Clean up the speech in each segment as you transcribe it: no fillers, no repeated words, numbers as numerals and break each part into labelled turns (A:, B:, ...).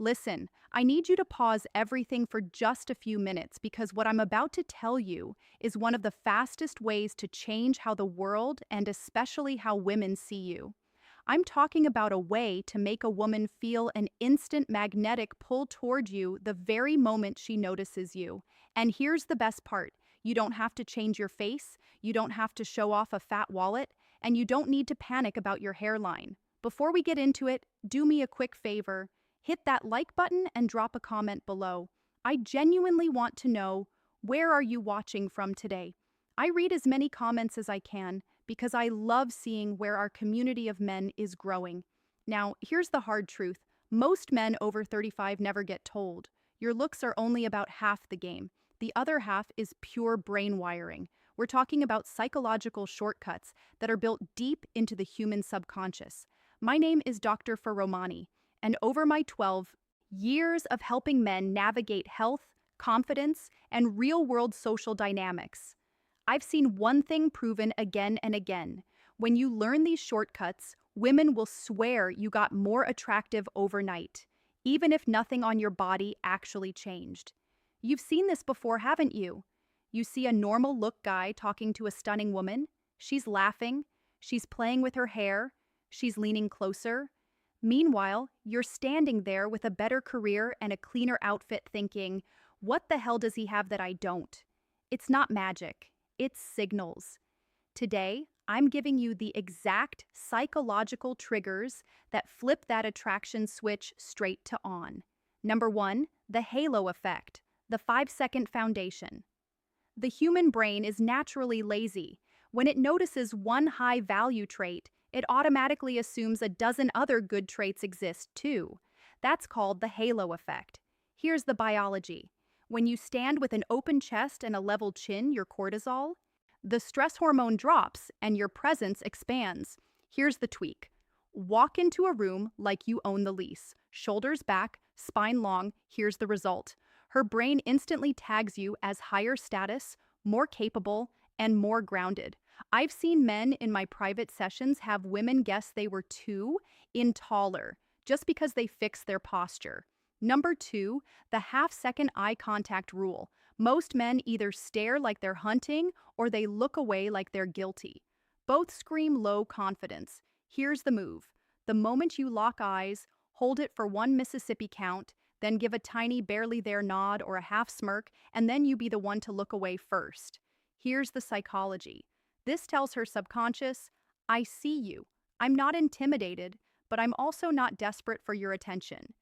A: Listen, I need you to pause everything for just a few minutes because what I'm about to tell you is one of the fastest ways to change how the world and especially how women see you. I'm talking about a way to make a woman feel an instant magnetic pull toward you the very moment she notices you. And here's the best part: you don't have to change your face, you don't have to show off a fat wallet, and you don't need to panic about your hairline. Before we get into it, do me a quick favor: hit that like button and drop a comment below. I genuinely want to know, where are you watching from today? I read as many comments as I can because I love seeing where our community of men is growing. Now, here's the hard truth: most men over 35 never get told. Your looks are only about half the game. The other half is pure brain wiring. We're talking about psychological shortcuts that are built deep into the human subconscious. My name is Dr. Faromani, and over my 12 years of helping men navigate health, confidence, and real world social dynamics, I've seen one thing proven again and again. When you learn these shortcuts, women will swear you got more attractive overnight, even if nothing on your body actually changed. You've seen this before, haven't you? You see a normal look guy talking to a stunning woman. She's laughing, she's playing with her hair, she's leaning closer. Meanwhile, you're standing there with a better career and a cleaner outfit thinking, what the hell does he have that I don't? It's not magic, it's signals. Today, I'm giving you the exact psychological triggers that flip that attraction switch straight to on. Number one, the halo effect, the 5-second foundation. The human brain is naturally lazy. When it notices one high value trait, it automatically assumes a dozen other good traits exist too. That's called the halo effect. Here's the biology. When you stand with an open chest and a level chin, your cortisol, the stress hormone drops and your presence expands. Here's the tweak. Walk into a room like you own the lease. Shoulders back, spine long, here's the result. Her brain instantly tags you as higher status, more capable, and more grounded. I've seen men in my private sessions have women guess they were 2 in taller just because they fixed their posture. Number two, the half-second eye contact rule. Most men either stare like they're hunting or they look away like they're guilty. Both scream low confidence. Here's the move. The moment you lock eyes, hold it for one Mississippi count, then give a tiny barely there nod or a half smirk, and then you be the one to look away first. Here's the psychology. This tells her subconscious, I see you. I'm not intimidated, but I'm also not desperate for your attention.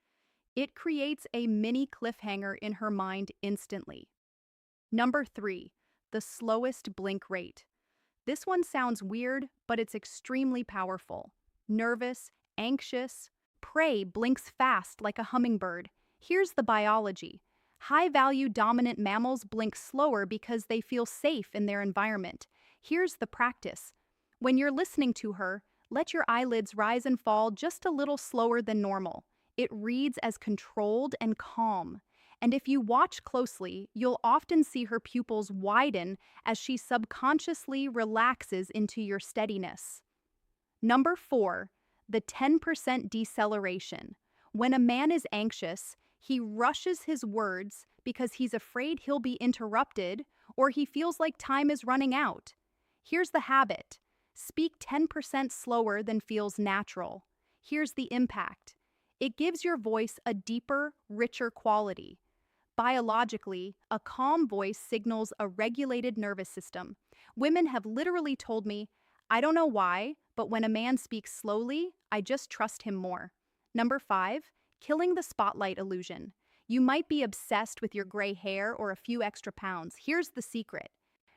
A: It creates a mini cliffhanger in her mind instantly. Number three, the slowest blink rate. This one sounds weird, but it's extremely powerful. Nervous, anxious, prey blinks fast like a hummingbird. Here's the biology. High-value dominant mammals blink slower because they feel safe in their environment. Here's the practice. When you're listening to her, let your eyelids rise and fall just a little slower than normal. It reads as controlled and calm. And if you watch closely, you'll often see her pupils widen as she subconsciously relaxes into your steadiness. Number four, the 10% deceleration. When a man is anxious, he rushes his words because he's afraid he'll be interrupted or he feels like time is running out. Here's the habit. Speak 10% slower than feels natural. Here's the impact. It gives your voice a deeper, richer quality. Biologically, a calm voice signals a regulated nervous system. Women have literally told me, I don't know why, but when a man speaks slowly, I just trust him more. Number five, killing the spotlight illusion. You might be obsessed with your gray hair or a few extra pounds. Here's the secret.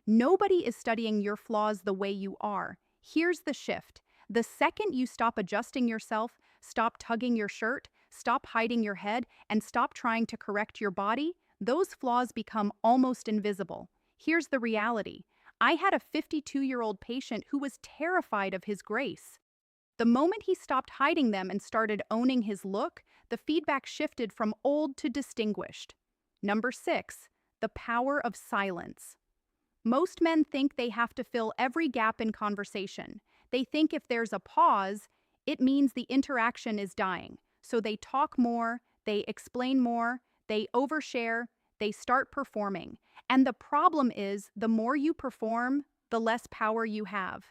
A: Nobody is studying your flaws the way you are. Here's the shift. The second you stop adjusting yourself, stop tugging your shirt, stop hiding your head, and stop trying to correct your body, those flaws become almost invisible. Here's the reality. I had a 52-year-old patient who was terrified of his grace. The moment he stopped hiding them and started owning his look, the feedback shifted from old to distinguished. Number six, the power of silence. Most men think they have to fill every gap in conversation. They think if there's a pause, it means the interaction is dying. So they talk more, they explain more, they overshare, they start performing. And the problem is, the more you perform, the less power you have.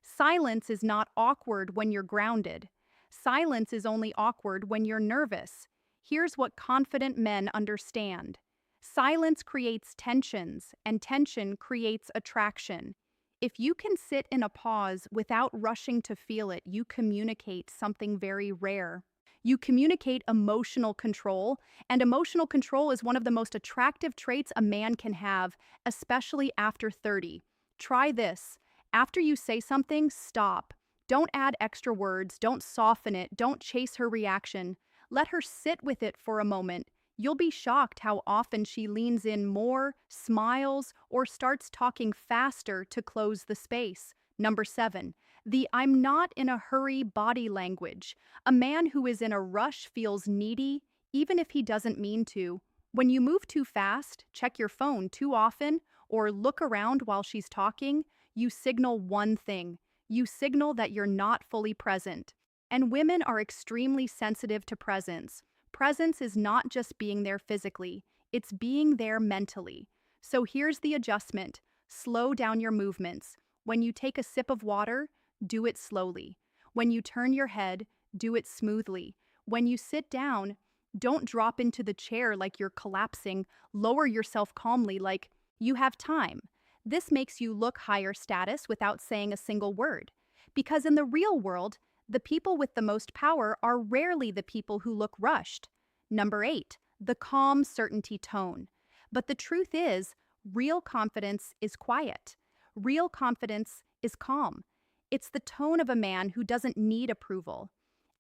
A: Silence is not awkward when you're grounded. Silence is only awkward when you're nervous. Here's what confident men understand. Silence creates tensions, and tension creates attraction. If you can sit in a pause without rushing to feel it, you communicate something very rare. You communicate emotional control, and emotional control is one of the most attractive traits a man can have, especially after 30. Try this. After you say something, stop. Don't add extra words, don't soften it, don't chase her reaction. Let her sit with it for a moment. You'll be shocked how often she leans in more, smiles, or starts talking faster to close the space. Number 7, the "I'm not in a hurry" body language. A man who is in a rush feels needy, even if he doesn't mean to. When you move too fast, check your phone too often, or look around while she's talking, you signal one thing. You signal that you're not fully present. And women are extremely sensitive to presence. Presence is not just being there physically, it's being there mentally. So here's the adjustment. Slow down your movements. When you take a sip of water, do it slowly. When you turn your head, do it smoothly. When you sit down, don't drop into the chair like you're collapsing. Lower yourself calmly like you have time. This makes you look higher status without saying a single word. Because in the real world, the people with the most power are rarely the people who look rushed. Number 8, the calm certainty tone. But the truth is, real confidence is quiet. Real confidence is calm. It's the tone of a man who doesn't need approval.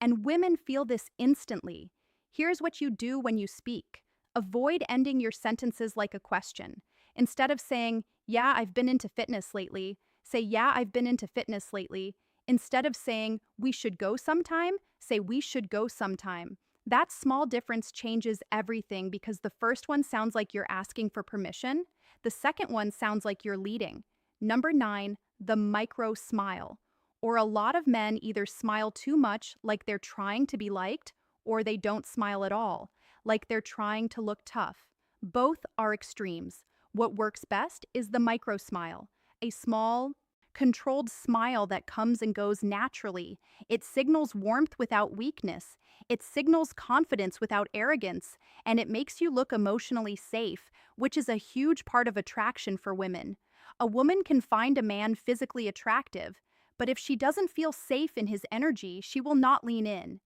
A: And women feel this instantly. Here's what you do when you speak. Avoid ending your sentences like a question. Instead of saying, "Yeah, I've been into fitness lately," say, "Yeah, I've been into fitness lately." Instead of saying, "We should go sometime," say, "We should go sometime." That small difference changes everything because the first one sounds like you're asking for permission. The second one sounds like you're leading. Number 9, the micro smile. Or a lot of men either smile too much, like they're trying to be liked, or they don't smile at all, like they're trying to look tough. Both are extremes. What works best is the micro smile, a small, controlled smile that comes and goes naturally. It signals warmth without weakness. It signals confidence without arrogance, and it makes you look emotionally safe, which is a huge part of attraction for women. A woman can find a man physically attractive, but if she doesn't feel safe in his energy, she will not lean in.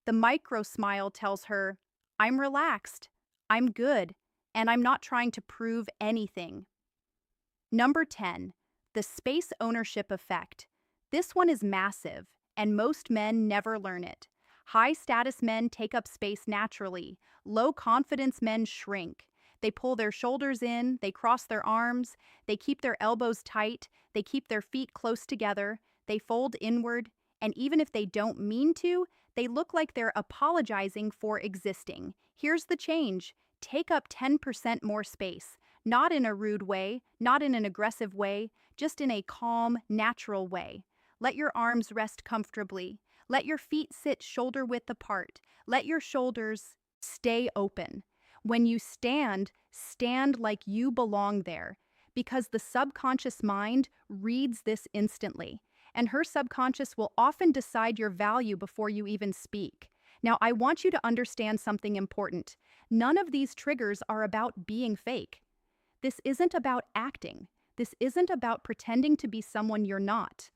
A: The micro smile tells her, "I'm relaxed, I'm good, and I'm not trying to prove anything." Number 10, the space ownership effect. This one is massive, and most men never learn it. High status men take up space naturally. Low confidence men shrink. They pull their shoulders in, they cross their arms, they keep their elbows tight, they keep their feet close together, they fold inward, and even if they don't mean to, they look like they're apologizing for existing. Here's the change. Take up 10% more space. Not in a rude way, not in an aggressive way, just in a calm, natural way. Let your arms rest comfortably. Let your feet sit shoulder width apart. Let your shoulders stay open. When you stand, stand like you belong there, because the subconscious mind reads this instantly, and her subconscious will often decide your value before you even speak. Now, I want you to understand something important. None of these triggers are about being fake. This isn't about acting. This isn't about pretending to be someone you're not.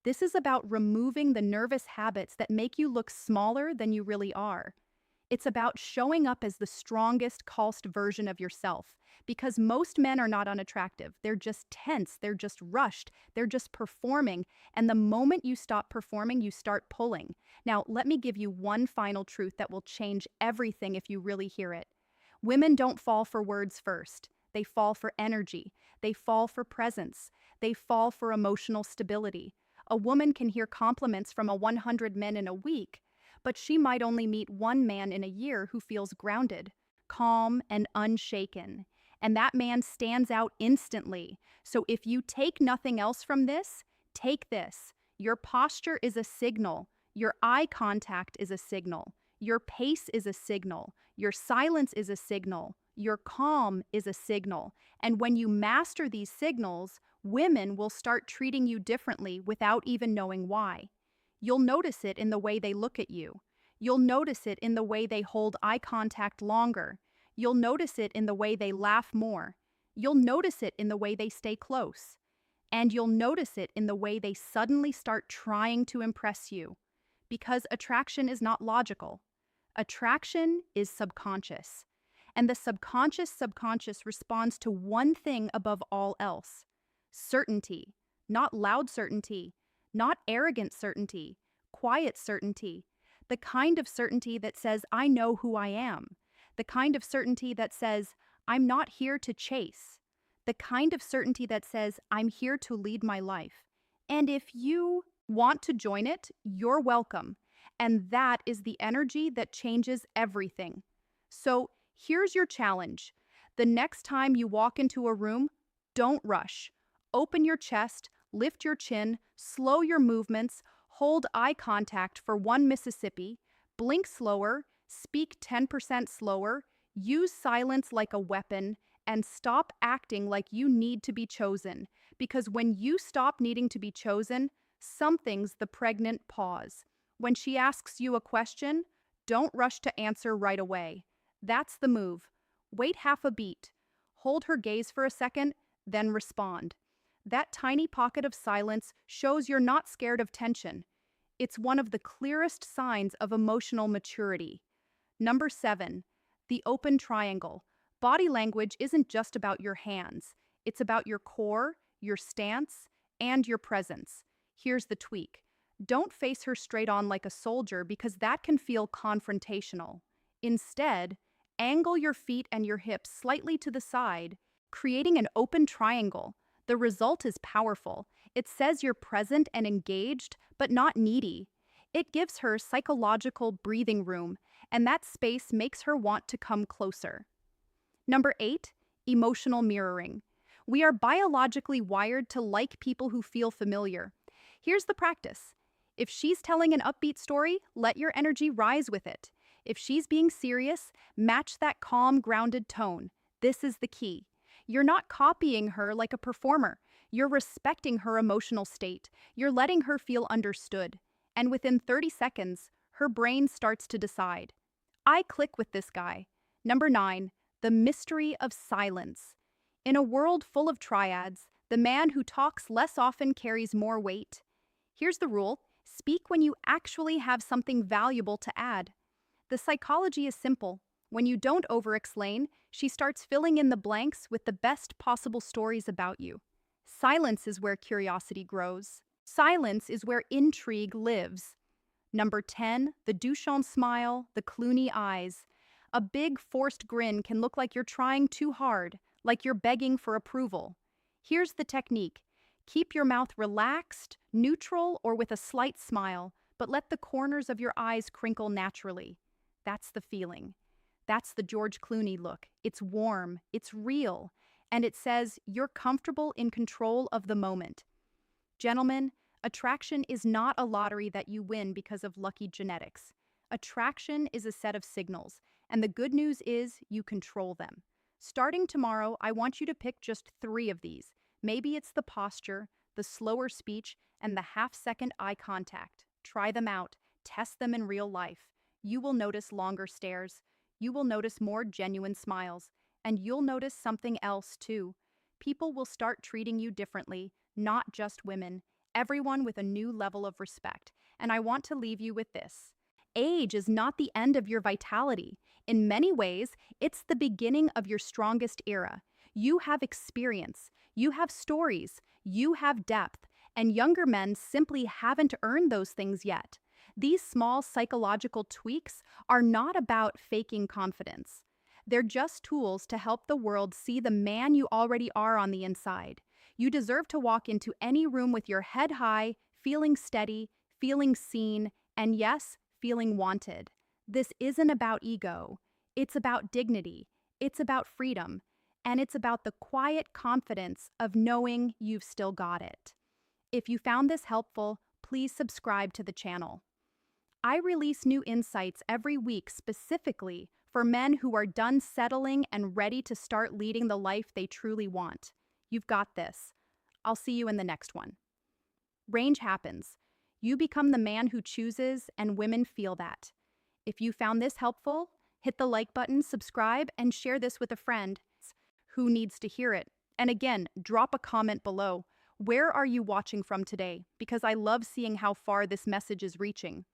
A: This is about removing the nervous habits that make you look smaller than you really are. It's about showing up as the strongest, calced version of yourself. Because most men are not unattractive. They're just tense, they're just rushed, they're just performing. And the moment you stop performing, you start pulling. Now, let me give you one final truth that will change everything if you really hear it. Women don't fall for words first. They fall for energy. They fall for presence. They fall for emotional stability. A woman can hear compliments from 100 men in a week, but she might only meet one man in a year who feels grounded, calm, and unshaken. And that man stands out instantly. So if you take nothing else from this, take this. Your posture is a signal. Your eye contact is a signal. Your pace is a signal. Your silence is a signal. Your calm is a signal. And when you master these signals, women will start treating you differently without even knowing why. You'll notice it in the way they look at you. You'll notice it in the way they hold eye contact longer. You'll notice it in the way they laugh more. You'll notice it in the way they stay close. And you'll notice it in the way they suddenly start trying to impress you. Because attraction is not logical. Attraction is subconscious. And the subconscious responds to one thing above all else: certainty. Not loud certainty, not arrogant certainty, quiet certainty. The kind of certainty that says, I know who I am. The kind of certainty that says, I'm not here to chase. The kind of certainty that says, I'm here to lead my life. And if you want to join it, you're welcome. And that is the energy that changes everything. So here's your challenge. The next time you walk into a room, don't rush. Open your chest, lift your chin, slow your movements, hold eye contact for 1 Mississippi, blink slower, speak 10% slower, use silence like a weapon, and stop acting like you need to be chosen. Because when you stop needing to be chosen, something's the pregnant pause. When she asks you a question, don't rush to answer right away. That's the move. Wait half a beat. Hold her gaze for a second, then respond. That tiny pocket of silence shows you're not scared of tension. It's one of the clearest signs of emotional maturity. Number 7, the open triangle. Body language isn't just about your hands. It's about your core, your stance, and your presence. Here's the tweak. Don't face her straight on like a soldier because that can feel confrontational. Instead, angle your feet and your hips slightly to the side, creating an open triangle. The result is powerful. It says you're present and engaged, but not needy. It gives her psychological breathing room, and that space makes her want to come closer. Number 8, emotional mirroring. We are biologically wired to like people who feel familiar. Here's the practice. If she's telling an upbeat story, let your energy rise with it. If she's being serious, match that calm, grounded tone. This is the key. You're not copying her like a performer. You're respecting her emotional state. You're letting her feel understood. And within 30 seconds, her brain starts to decide. I click with this guy. Number 9, the mystery of silence. In a world full of triads, the man who talks less often carries more weight. Here's the rule. Speak when you actually have something valuable to add. The psychology is simple. When you don't over-explain, she starts filling in the blanks with the best possible stories about you. Silence is where curiosity grows. Silence is where intrigue lives. Number 10, the Duchamp smile, the Clooney eyes. A big, forced grin can look like you're trying too hard, like you're begging for approval. Here's the technique. Keep your mouth relaxed, neutral, or with a slight smile, but let the corners of your eyes crinkle naturally. That's the feeling. That's the George Clooney look. It's warm, it's real, and it says you're comfortable in control of the moment. Gentlemen, attraction is not a lottery that you win because of lucky genetics. Attraction is a set of signals, and the good news is you control them. Starting tomorrow, I want you to pick just 3 of these. Maybe it's the posture, the slower speech, and the half-second eye contact. Try them out. Test them in real life. You will notice longer stares. You will notice more genuine smiles. And you'll notice something else, too. People will start treating you differently, not just women. Everyone with a new level of respect. And I want to leave you with this. Age is not the end of your vitality. In many ways, it's the beginning of your strongest era. You have experience. You have stories, you have depth, and younger men simply haven't earned those things yet. These small psychological tweaks are not about faking confidence. They're just tools to help the world see the man you already are on the inside. You deserve to walk into any room with your head high, feeling steady, feeling seen, and yes, feeling wanted. This isn't about ego. It's about dignity. It's about freedom. And it's about the quiet confidence of knowing you've still got it. If you found this helpful, please subscribe to the channel. I release new insights every week specifically for men who are done settling and ready to start leading the life they truly want. You've got this. I'll see you in the next one. Range happens. You become the man who chooses, and women feel that. If you found this helpful, hit the like button, subscribe, and share this with a friend who needs to hear it. And again, drop a comment below. Where are you watching from today? Because I love seeing how far this message is reaching.